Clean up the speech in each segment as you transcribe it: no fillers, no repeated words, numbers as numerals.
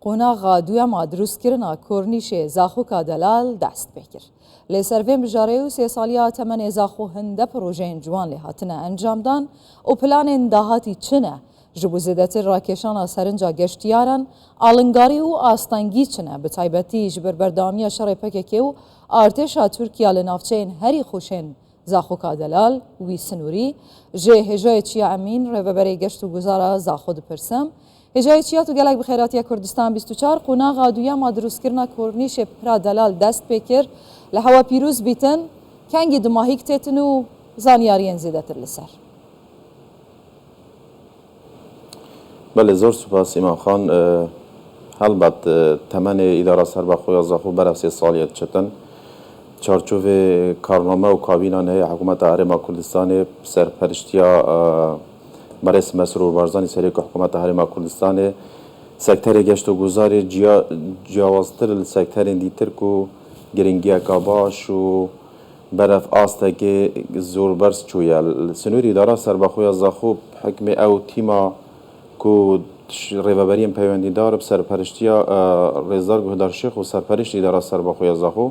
قوناغا دویما دروست کرنا کورنیش زاخوکا دلال دست بکر. لسروی مجاره و 3 سالیا تمن زاخو هنده پروژین جوان لحاتنه انجام دان و پلان دهاتی چنه جبو زیدتر راکشان سرنجا گشتیارن آلنگاری و آستانگی چنه به تایبتی جبر بردامی شر پککی و ارتشا ترکیه لنافچین هری خوشین زاخوکا دلال وی سنوری جه هجای چیا امین روبری گشت و گزارا زاخود پرسم هجای چیا تو گلک بخیراتی کردستان 24 قوناغا دویما دروست کرنا کورنیش پرا دلال دست بکر لحوا پیروز بیتن کنگی دماهیک تیتن و زانیارین زیدتر لسر. بله زور سپاس ایمان خان. البته تمن اداره سربخوی زاخو برای 3 سالیت چتن چارچوب کارنامه و کابینه حکومت هرم کردستان سرپرشتیا برای مسرور بارزانی سری که حکومت هرم کردستان سکتر گشت و گذاری جوازتر سکتر دیتر کو گرینگیا کاباش و برف آسته که زور برس چویل سنوری اداره سربخوی زاخو حکم او تیما کو ریوبریم پیوندی دار سرپرشتیا رزار گهدار شیخ و سرپرشت اداره سربخوی زاخو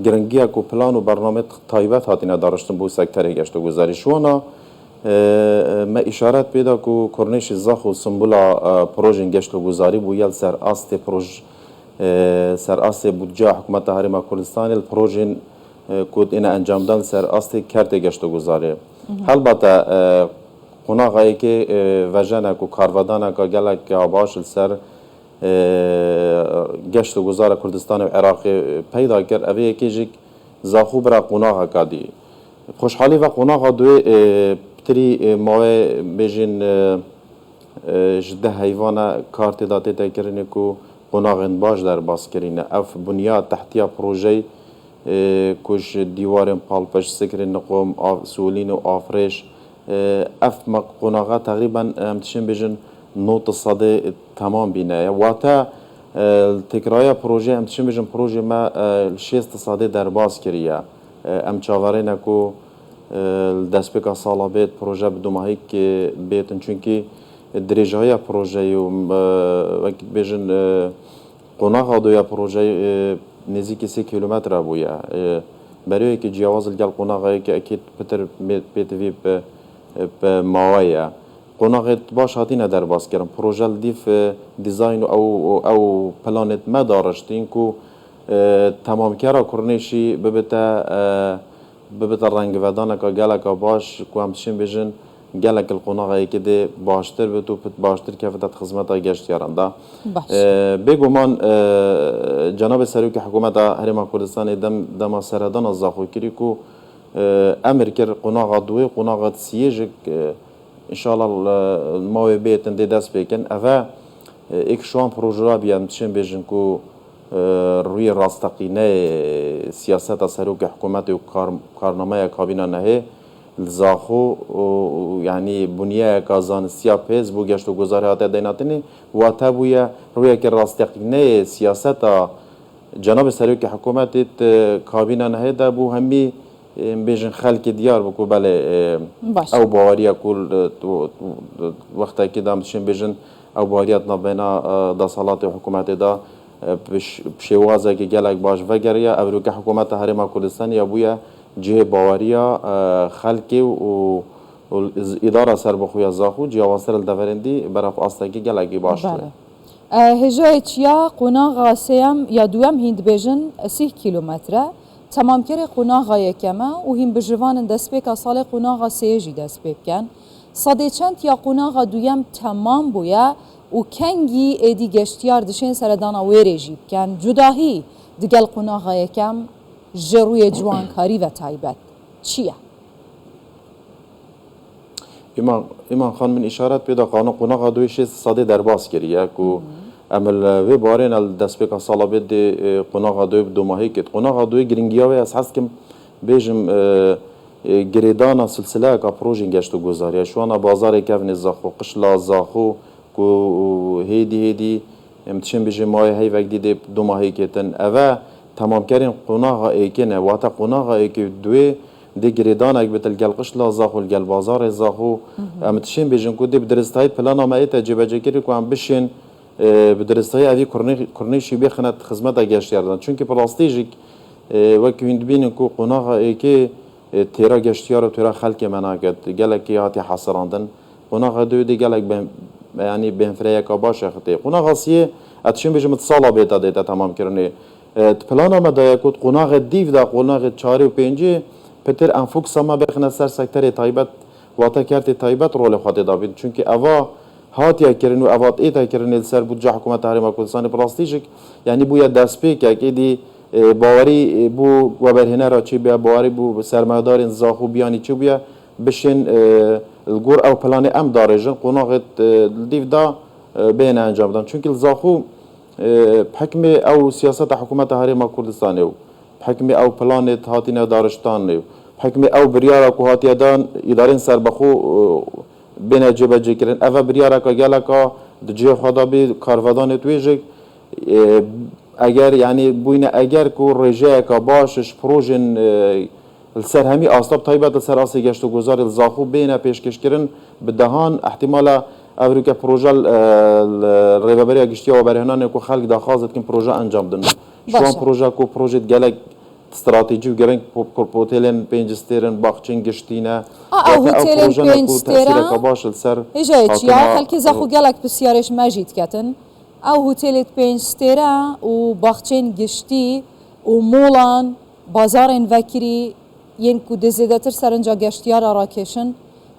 گرنگیا کو پلان و برنامه تایبت هاتینا دارشتن بو سکتر گشت و گذاری شوانا ما اشارت پیدا کو کورنیش زاخو سمبولا پروژه گشت و گذاری بو یل سر آست پروژه سر آست بودجه حکومت هرم کردستان الپروژه کود این انجام دادن سر آست کرد گشت و گذاری البته قوناغایی که وجنه کو کاروادانه که گلک آباش سر گشت و گذار کردستان و عراق پیدا کرد اوه یکیجی زاخو برا قوناغا کادی خوشحالی و قوناغا دوی بتری ماوه بیجین جده حیوانه کارت داته تکرینه که قوناغین باش در باز کرینه اف بنیاد تحتیا پروژه کش دیوارن پالپش سکرین نقوم سولین و آفرش اف قوناغا تقریبا همتشین بیجن نوت صده تمام بینه واتا تکرای پروژه همتشین بیجن پروژه ما 6 صده در باز کریه ام چاورینه کو دست بکا سالا بیت پروژه بدوماهی که بیتن چونکی دریجه های پروژه و وقت بیجن قوناغا دویا پروژه نزدیک 3 کیلومتر بویا برای که جواز الگل قوناغایی که اکید پتر بیتوی به ماویه قوناغ باش هاتینه در باز کردن پروژه دیف دیزاین او پلانت ما دارشتین کو تمام کرا کرنشی ببتا رنگ ودانه که گلک باش کو همتشین بیجن گلک القوناغایی که ده باشتر بتو پت باشتر کفتت خدمت گشت یارنده بگو من جناب سروک حکومت هرم کردستان دم سردان از زاخو کری کو امر کر قوناغ دوی قوناغ سیجک انشالله ما بیتن دی دست بکن اوه ایک شوان پروژه را بیان چین بیجن کو روی راستقینه سیاست سروک حکومت و کارنامه کابینه نهی زاخو یعنی بنیه کازان سیاپیز بو گشت و گذاری هاته دیناتنی و تا بویا روی که راستقینه سیاست جناب سروک حکومت کابینه نهی دا بو همی بیشن خلک دیار بکو بله او باوریا کل وقتی که دامتشین بیشن او باوریات نبینا دا سالات حکومت دا بشوازه که گلک باش وگریا او رو که حکومت هرم کردستان یا بویا جه باوریا خلکی و اداره سربخوی زاخو جواستر الدورندی برف آستگی گلکی باش توی هجای چیا قوناغ سیم یا دوام هند بیشن 3 کیلومتره تمام کره قوناغا یکمه و هم بجوان دست بکا سال قوناغا سیجی دست بکن صده چند یا قوناغا دویم تمام بویا و کنگی ایدی گشتیار دشین سردانا ویره جیب کن جداهی دگل قوناغا یکم جروی جوانکاری و تایبت چیه؟ ایمان خان من اشارت پیدا قوناغا دوی 6 صده در باز کریه که عمل و بارين الدست بك صلا بد قناغ دوي بدو ما هيك قناغ دوي جرينجياوي اساس كم بيجم جريدانا سلسله کا پروژه گشت و گذاری شوانا بازار کفن زاخو قشلا زاخو کو هيدي امتشن بيجي ماي هي وقت دي دو ما هيكتن اوا تمام كارين قناغ ايكنه واتا قناغ ايك دوي دي جريدانا بتل قال قشلا زاخو قال بازار زاخو امتشن بيجن کو دي بدرستاي بلانا ما ايت جبجكري کو ام بشين بدرستای اوی کرنیشی بخند خدمت گشتیاردن چون که پلاستیک وکی هند بینن کو قناغ که تیرا گشتیار و تیرا خلق مناقت گلکی هاتی حسراندن قناغ دوی گلک یعنی بهنفره کا باشه خطی قناغ سیه اتشین بجمت سالا بیتا دیتا تمام کرنه پلانا ما دایا کود قناغ دیو دا قناغ 4 و 5 پتر انفوک سما بخنه سر سکتر تایبت واتا کرت تایبت رول خاطر دابید چونکه اوا هاتیا کرن و اوات ایتا کرن سر بود جا حکومت هرم کردستان پلاستیک یعنی بویا دست پی که دی باوری بو و برهنه را چی بیا باوری بو سرمایه‌دار زاخو بیانی چی بیا بشین الگور او پلان ام دارجن قناغت دیو دا بین انجام دادن چون که زاخو حکم او سیاست حکومت هرم کردستان او حکم او پلان هاتینه دارشتان او حکم او بریارا کو هاتیا دان ادارین سر بخو بین جبه جکرن اوه بریارا که گله که دجه خدا بی کارودان تویجک اگر یعنی بوینه اگر که رجه که باشش پروژن السر همی آستاب طایبت السر آسی گشت و گذار الزاخو بین پیشکش کرن بدهان احتمالا اوری که پروژه ریوبری گشتی و برهنان که خلق داخوازد که پروژه انجام دن شوان پروژه که پروژه گلک استراتیجی و گرنگ هتلن پنجسترن باخچین گشتینه هتلن پنجسترن هجایت یا خلک زخو گلک بسیارش مجید کتن او هتلت پنجسترن و باخچین گشتی و مولان بازارن وکری ین کو دزیدتر سرنجا گشتیار راکشن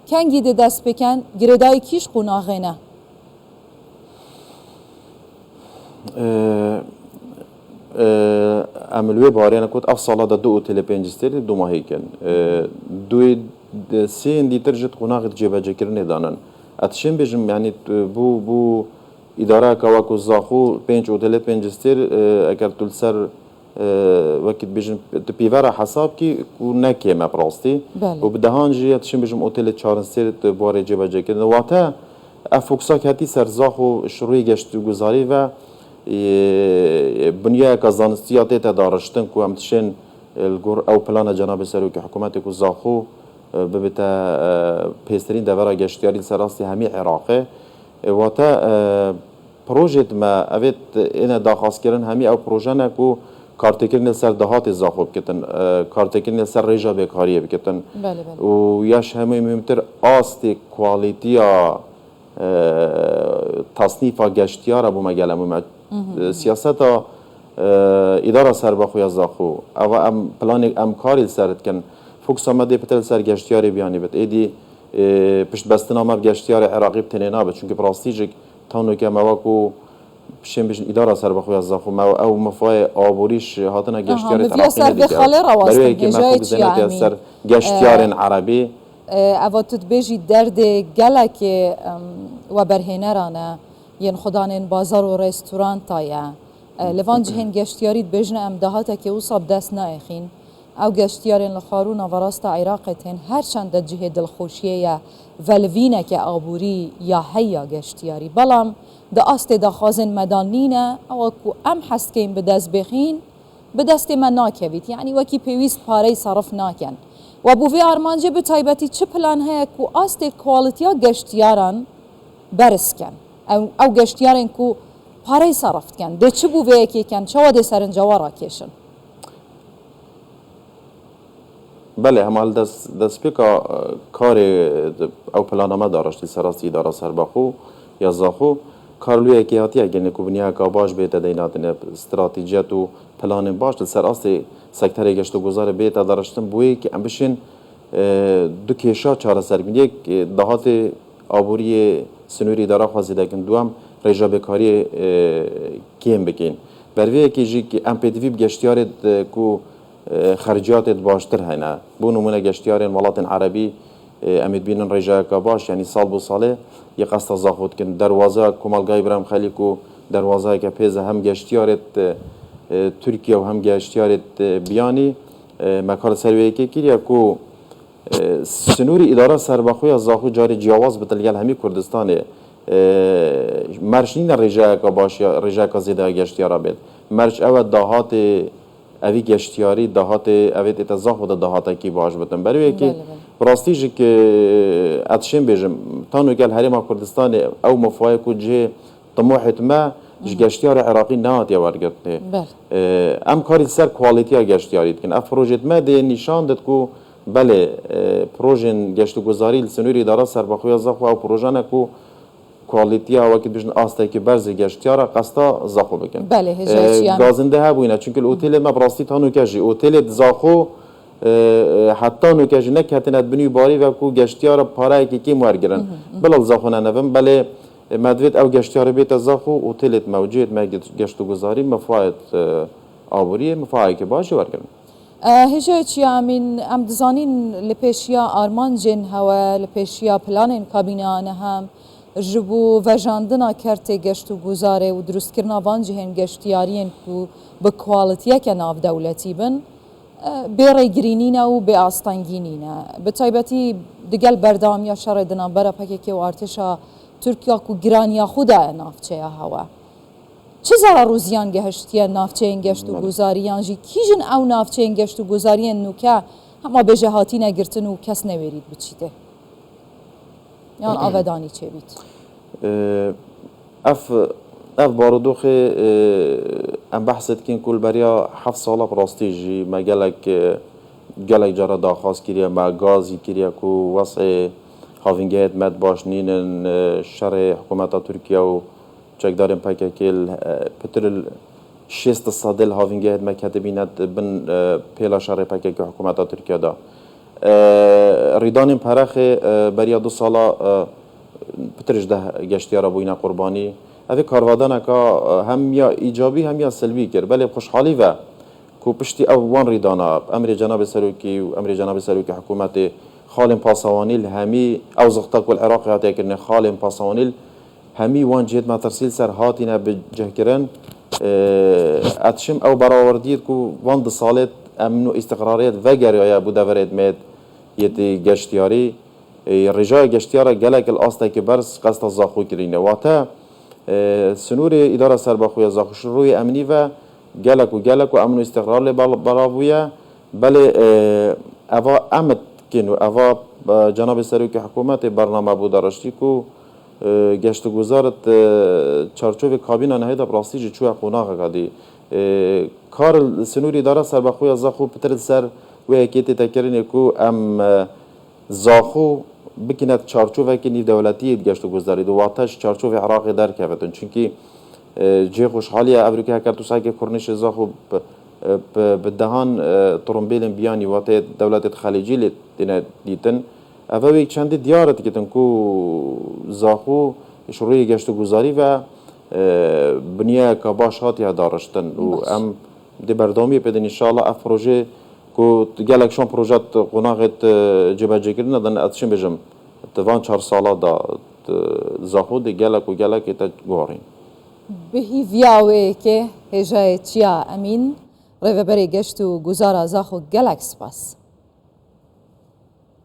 کنگی ده دست بکن گردای کیش قناغینه عملوی باریان کود اف سالا دا 2 اوتل پنجستری 2 ماهی کن دوی سین دیتر جد قناغ جبه جکرنه دانن اتشین بجم یعنی بو اداره کواکو زاخو 5 اوتل پنجستر اگر تل سر وقت بجم پیوره حساب کی کو نکیمه براستی و بدهان جی اتشین بجم اوتل 4 سر باره جبه جکرنه واتا افوکسا کتی سر زاخو شروعی گشت گذاری و بنیه که زانستیات دارشتن که همتشین الگور او پلان جناب سروک حکومت که زاخو ببتا پیسترین دورا گشتیاری سراستی همی عراقه و تا پروژه ما اوید این داخواست کردن همی او پروژه نه که کارتکرین سر دهات زاخو بکتن کارتکرین سر رجا بکاریه بکتن و یاش همی مهمتر آست کوالیتیا تصنیف گشتیار بو مگلم سیاست اداره سر بخوی زاخو او ام پلان ام کاری سرت کن فوکس آمده پتل سر گشتیاری بیانی بد ایدی پشت بستنامه گشتیار عراقی بتنینا بد چونکه پراستیجک تانو که مواکو پشیم بشن اداره سر بخوی زاخو او مفای آبوریش هاتنا گشتیار عراقی ندیگه برای که مفهوم زنیت سر گشتیار عربی اواتت بیجی درد گلک و برهنه رانه ین خدانین بازار و رستوران تایا لوان جهن گشتیارید بجنه ام دهاته که او صاب دست نایخین او گشتیارین لخارون و راست عراقتین هر چند جهه دلخوشیه یا ولوینه که آبوری یا هیا گشتیاری بلام ده آست ده خازن مدانینه او کو ام حست که این به دست بخین به دست من ناکوید یعنی وکی پیویست پاره صرف ناکن و بوی آرمانجه به تایبتی چه پلان های کو آست کوالیتیا گشتیاران برس کن او گشتیارن کو پاره صرفت کن ده چه بوی که کن چه واده سرنجوارا کشن بله همال دست پیکا کار او پلانامه دارشتی سراستی اداره سربخو یا زاخو کارلوی که هاتی اگه نکوبنیا که باش بیت دیناتن استراتیجیت و پلان باش سراستی سکتر گشت و گذار بیت دارشتن بوی که ام بشین دو کشا چهار سرگین یک دهات آبوری سنوری اداره خواسته کن دوام رجا بکاری کیم بکن بروی که جی که ام پی گشتیارت کو خرجات باشتر هنه بو نمونه گشتیارین ولات عربی امید بینن رجا باش یعنی سال بو ساله یه قصد زاخود کن دروازه کمالگای برام خالی کو دروازه که پیزه هم گشتیارت ترکیه و هم گشتیارت بیانی مکار سروی که کلیه کو سنوری اداره سربخوی زاخو جاری جواز بتلگل همی کردستانه مرش نین رجا باش یا رجا زیده گشتیارا بید مرش اول دهات اوی گشتیاری دهات اوی اتزاق و دهات کی باش بتن برای که راستیش که اتشین بیجم تانو گل هریم کردستان او مفای کو جه طموحت ما جگشتیار عراقی نهات یا ورگرتنه ام کاری سر کوالیتیا گشتیاری کن اف پروژه ما ده نشان داد کو بله پروژن گشت گذاری لسنوری داره سر بخوی زخو او پروژه نکو کوالیتیا وقتی بجن آسته که برز گشتیارا قصدا زخو بکن بله هجایتیان گازنده ها بوینه چونکه الاوتیل ما براستی تانو کجی اوتیل زخو حتی نوکج نکهتند بنی باری و کو گشتیار پاره کی مورگرن بلال زخو ننوم بله مدوید او گشتیار بیت زخو اوتیلت موجود ما گشت گذاری مفاید آوری مفاید که باشه ورگرن هجایتیا من ام دزانین لپیشیا آرمان جن هوا لپیشیا پلان کابینه هم جبو وجاندنا کرته گشت و گذاره و درست کرنا وان جهن گشتیارین کو به کوالیتیه که ناف دولتی بن بێڕێ گرینینە و بێ ئاستانگینینە بە تایبەتی دگەل بەرداوامیە شەڕێدنا بەرە پەکێکی و ئارتشا تورکیا و گرانیا خوددایە ناوچەیە هەوە چ زارە ڕوزیان گەهشتیە ناوچەیەن گەشت و گوزاریانژی کیژن ئەو ناوچەیەن گەشت و گوزاریان نوکە هەما بێژە هاتی نەگرتن و کەس نەوێریت بچیتێ یان ئاڤدانی چێبیت اف باردوخی ام بحثت کن کل بریا 7 ساله براستی جی ما گلک جرا داخواست کریه ما گازی کریه کو وضع هاوینگیت مد باش نینن شر حکومت ترکیه و چکدارم پکیل پتر 6 صادل هاوینگیت ما کتبیند بن پیلا شر پکیل حکومت ترکیه دا ریدان پرخ بریا 2 ساله پترش ده گشتیارا بوینه قربانی اوی کاروادان که هم یا ایجابی هم یا سلبی کرد بله خوشحالی و کو پشتی اوان ریدانا امر جناب سروکی و امر جناب سروکی حکومت خالم پاسوانیل همی او زغطا کل عراق هاتی کرن خالم پاسوانیل همی وان جهت ما ترسیل سر هاتینا بجه کرن اتشم او براوردید کو وان ده سالت امن و استقراریت و گریایا بوده ورد مید یتی گشتیاری رجای گشتیارا گلک الاسته که برس قصد زاخو کرینه واتا سنور اداره سربخوی زاخوش روی امنی و گلک و امن و استقرار براویه بله اوا امد کنو اوا جناب سروک حکومت برنامه بود داشتی کو گشت گذارت چارچوب کابینه نهیده براستی چوه قناغ قدی کار سنور اداره سربخوی زاخو پتر سر و یکیت تکرینه کو ام زاخو بکند چارچوبه که نیو دولتی گشت گذاری دو واتش چارچوب عراق در کفتن چونکی جه خوشحالی امریکا کرد تو سعی کرنش زاخو به دهان ترمبیل بیانی وات دولت خلیجی لیتن اوی چند دیارت کتن کو زاخو شروع گشت گذاری و بنیه کباش هاتی دارشتن و ام دی بردامی پیدن انشالله اف پروژه کو گلک شون پروژه قناقت جبهه کردن دن اتشم بجم توان 4 ساله دا زاخو دی گلک و گلک تا گورین بهی ویاوی که هجایتیا امین ریوبری گشت و گزارا زاخو گلک سپاس